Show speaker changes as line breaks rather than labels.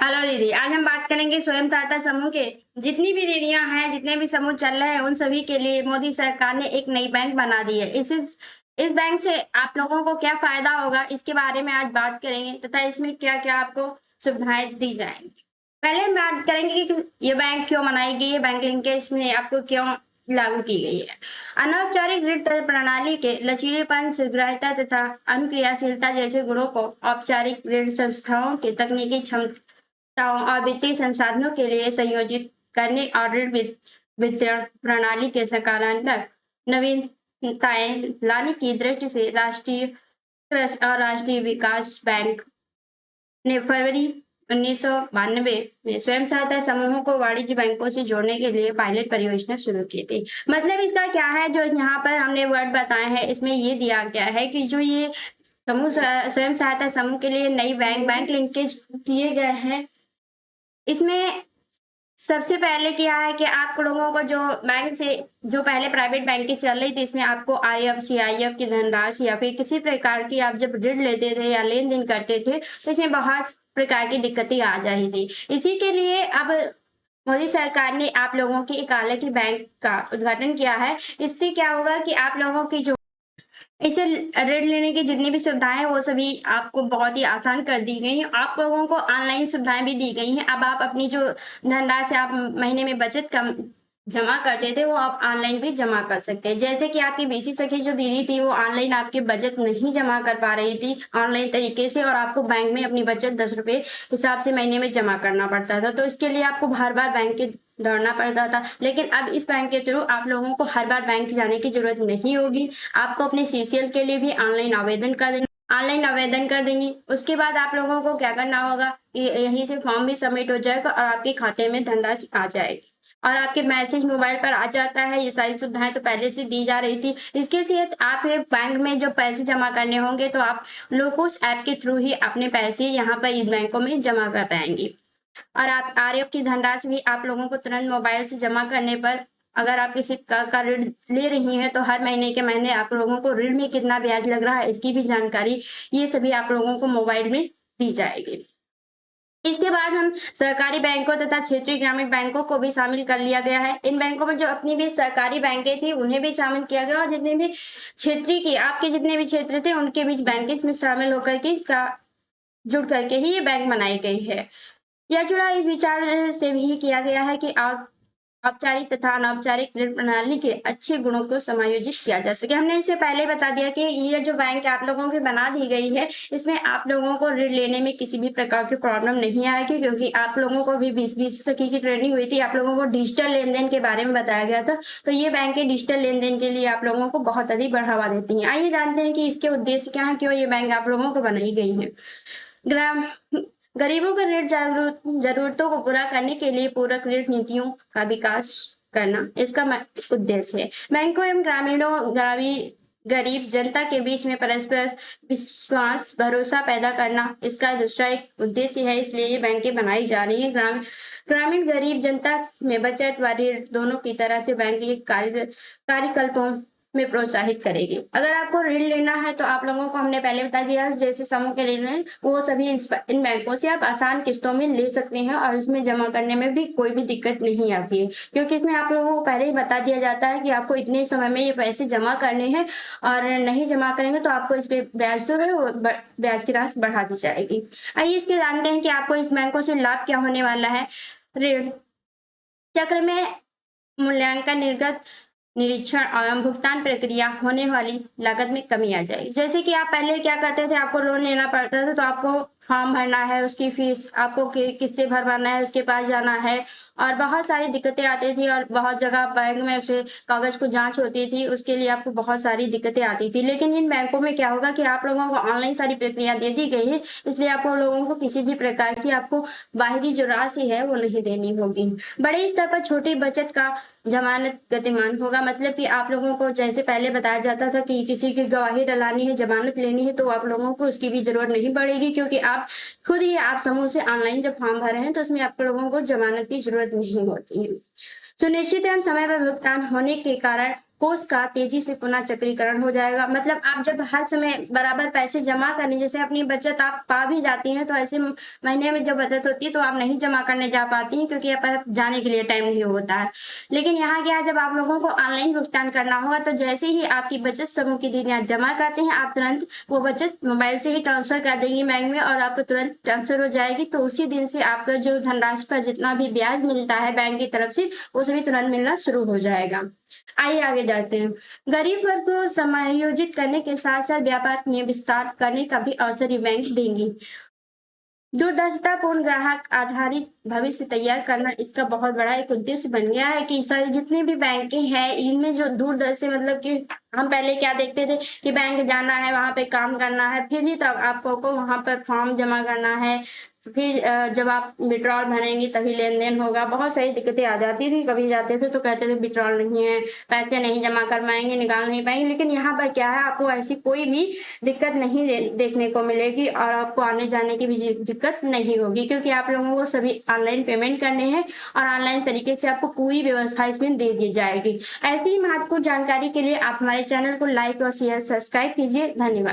Hello दीदी, आज हम बात करेंगे स्वयं सहायता समूह के जितनी भी दीदियां हैं, जितने भी समूह चल रहे हैं, उन सभी के लिए मोदी सरकार ने एक नई बैंक बना दी है। इस बैंक से आप लोगों को क्या फायदा होगा, इसके बारे में आज बात करेंगे तथा इसमें क्या-क्या आपको सुविधाएं दी जाएंगी। पहले हम बात करेंगे कि ये बैंक क्यों बनाई गई है, बैंक लिंकेज में आपको क्यों लागू की गई है। अनौपचारिक ऋण प्रणाली के लचीलेपन, शीघ्रता तथा अनुक्रियाशीलता जैसे गुणों को औपचारिक ऋण संस्थाओं के तकनीकी क्षमता और वित्तीय संसाधनों के लिए संयोजित करने और ऋण वितरण प्रणाली के सकारात्मक नवीनताएं लाने की दृष्टि से राष्ट्रीय कृषि और राष्ट्रीय विकास बैंक ने फरवरी 1992 में स्वयं सहायता समूहों को वाणिज्य बैंकों से जोड़ने के लिए पायलट परियोजना शुरू की थी। मतलब इसका क्या है, जो यहाँ पर हमने वर्ड बताए हैं, इसमें ये दिया गया है कि जो ये समूह स्वयं सहायता समूह के लिए नई बैंक लिंकेज किए गए हैं, इसमें सबसे पहले क्या है कि आप लोगों को जो बैंक से जो पहले प्राइवेट बैंकिंग चल रही थी, इसमें आपको आरएफ सीआईएफ की धनराशि या फिर किसी प्रकार की आप जब ऋण लेते थे या लेन देन करते थे, तो इसमें बहुत प्रकार की दिक्कतें आ रही थी। इसी के लिए अब मोदी सरकार ने आप लोगों की एक अलग ही बैंक का उद्घाटन किया है। इससे क्या होगा कि आप लोगों की जो इसे ऋण लेने की जितनी भी सुविधाएं हैं, वो सभी आपको बहुत ही आसान कर दी गई हैं। आप लोगों को ऑनलाइन सुविधाएं भी दी गई हैं। अब आप अपनी जो धनराशि आप महीने में बचत कम जमा करते थे, वो आप ऑनलाइन भी जमा कर सकते हैं। जैसे कि आपकी बीसी सखी जो दीदी थी, वो ऑनलाइन आपकी बचत नहीं जमा कर पा रही थी ऑनलाइन तरीके से, और आपको बैंक में अपनी बचत 10 रुपए हिसाब से महीने में जमा करना पड़ता था। तो इसके लिए आपको बार बार बैंक के दौड़ना पड़ता था। लेकिन अब इस बैंक के थ्रू आप लोगों को हर बार बैंक जाने की जरूरत नहीं होगी। आपको अपने सीसीएल के लिए भी ऑनलाइन आवेदन कर देंगी। उसके बाद आप लोगों को क्या करना होगा कि यहीं से फॉर्म भी सबमिट हो जाएगा और आपके खाते में धनराशि आ जाएगी और आपके मैसेज मोबाइल पर आ जाता है। ये सारी सुविधाएं तो पहले से दी जा रही थी। इसके साथ आप बैंक में जो पैसे जमा करने होंगे, तो आप लोग उस ऐप के थ्रू ही अपने पैसे यहाँ पर इन बैंकों में जमा कर पाएंगे। और आप आरएफ की धनराशि भी आप लोगों को तुरंत मोबाइल से जमा करने पर, अगर आप किसी का ऋण ले रही हैं, तो हर महीने के महीने आप लोगों को ऋण में कितना ब्याज लग रहा है, इसकी भी जानकारी ये सभी आप लोगों को मोबाइल में दी जाएगी। इसके बाद हम सरकारी बैंकों तथा क्षेत्रीय ग्रामीण बैंकों को भी शामिल कर लिया गया है। इन बैंकों में जो अपनी भी सरकारी बैंकें थी, उन्हें भी शामिल किया गया और जितने भी क्षेत्रीय की आपके जितने भी क्षेत्र थे, उनके बीच बैंक इसमें शामिल होकर के जुड़ करके ही ये बैंक बनाई गई है। यह जुड़ा इस विचार से भी किया गया है कि आप औपचारिक तथा अनौपचारिक ऋण प्रणाली के अच्छे गुणों को समायोजित किया जा सके। हमने इससे पहले बता दिया कि ये जो बैंक आप लोगों की बना दी गई है, इसमें आप लोगों को ऋण लेने में किसी भी प्रकार की प्रॉब्लम नहीं आएगी, क्योंकि आप लोगों को भी 20 सखी की ट्रेनिंग हुई थी। आप लोगों को डिजिटल लेन देन के बारे में बताया गया था। तो ये बैंकें डिजिटल लेन देन के लिए आप लोगों को बहुत अधिक बढ़ावा देती हैं। आइए जानते हैं कि इसके उद्देश्य क्या है, क्यों ये बैंक आप लोगों को बनाई गई है। ग्राम गरीबों के ऋण जरूरतों को पूरा करने के लिए पूरक ऋण नीतियों का विकास करना इसका उद्देश्य है। बैंकों एवं गरीब जनता के बीच में परस्पर विश्वास भरोसा पैदा करना इसका दूसरा एक उद्देश्य है। इसलिए ये बैंकें बनाई जा रही है। ग्रामीण गरीब जनता में बचत व ऋण दोनों की तरह से बैंक ये कार्यकल्पों में प्रोत्साहित करेगी। अगर आपको ऋण लेना है, तो आप लोगों को हमने पहले बता दिया, जैसे समूह के ऋण है, वो सभी इन बैंकों से आप आसान किस्तों में ले सकते हैं और इसमें जमा करने में भी कोई भी दिक्कत नहीं आती है, क्योंकि इसमें आप लोगों को पहले ही बता दिया जाता है कि आपको इतने समय में ये पैसे जमा करने हैं, और नहीं जमा करेंगे तो आपको इस पे ब्याज जो है वो ब्याज की राशि बढ़ा दी जाएगी। आइए इसके जानते हैं कि आपको इस बैंकों से लाभ क्या होने वाला है। ऋण चक्र में मूल्यांकन, निर्गत निरीक्षण एवं भुगतान प्रक्रिया होने वाली लागत में कमी आ जाएगी। जैसे कि आप पहले क्या करते थे, आपको लोन लेना पड़ता था, तो आपको फॉर्म भरना है, उसकी फीस आपको किससे भरवाना है, उसके पास जाना है, और बहुत सारी दिक्कतें आती थी, और बहुत जगह बैंक में उसे कागज को जांच होती थी, उसके लिए आपको बहुत सारी दिक्कतें आती थी। लेकिन इन बैंकों में क्या होगा कि आप लोगों को ऑनलाइन सारी प्रक्रिया दे दी गई है, इसलिए आपको लोगों को किसी भी प्रकार की आपको बाहरी जो राशि है वो नहीं देनी होगी। बड़े स्तर पर छोटी बचत का जमानत गतिमान होगा। मतलब कि आप लोगों को जैसे पहले बताया जाता था कि किसी की गवाही डलानी है, जमानत लेनी है, तो आप लोगों को उसकी भी जरूरत नहीं पड़ेगी, क्योंकि आप खुद ही आप समूह से ऑनलाइन जब फॉर्म भर रहे हैं, तो उसमें आप लोगों को जमानत की जरूरत नहीं होती है। सुनिश्चित एवं समय पर भुगतान होने के कारण कोष का तेजी से पुनः चक्रीकरण हो जाएगा। मतलब आप जब हर समय बराबर पैसे जमा करने, जैसे अपनी बचत आप पा भी जाती हैं, तो ऐसे महीने में जब बचत होती है तो आप नहीं जमा करने जा पाती हैं, क्योंकि आप जाने के लिए टाइम नहीं होता है। लेकिन यहाँ क्या है, जब आप लोगों को ऑनलाइन भुगतान करना होगा, तो जैसे ही आपकी बचत समूह की दीदियां जमा करते हैं, आप तुरंत वो बचत मोबाइल से ही ट्रांसफर कर देंगी बैंक में, और आपको तुरंत ट्रांसफर हो जाएगी। तो उसी दिन से आपका जो धनराशि पर जितना भी ब्याज मिलता है बैंक की तरफ से, वो सभी तुरंत मिलना शुरू हो जाएगा। आइए आगे जाते हैं। गरीब वर्ग को समायोजित करने के साथ साथ व्यापार में विस्तार करने का भी अवसर ये बैंक देंगी। दूरदर्शितापूर्ण ग्राहक आधारित भविष्य तैयार करना इसका बहुत बड़ा एक उद्देश्य बन गया है कि सारी जितनी भी बैंकें हैं, इनमें जो दूरदर्शी, मतलब कि हम पहले क्या देखते थे कि बैंक जाना है, वहां पे काम करना है, फिर ही तब आपको वहां पर फॉर्म जमा करना है, फिर जब आप विड्रॉल भरेंगे तभी लेन देन होगा। बहुत सारी दिक्कतें आ जाती थी। कभी जाते थे तो कहते थे विड्रॉल नहीं है, पैसे नहीं जमा कर पाएंगे, निकाल नहीं पाएंगे। लेकिन यहाँ पर क्या है, आपको ऐसी कोई भी दिक्कत नहीं देखने को मिलेगी, और आपको आने जाने की भी दिक्कत नहीं होगी, क्योंकि आप लोगों को सभी ऑनलाइन पेमेंट करने हैं, और ऑनलाइन तरीके से आपको पूरी व्यवस्था इसमें दे दी जाएगी। ऐसी ही महत्वपूर्ण जानकारी के लिए आप हमारे चैनल को लाइक और शेयर सब्सक्राइब कीजिए। धन्यवाद।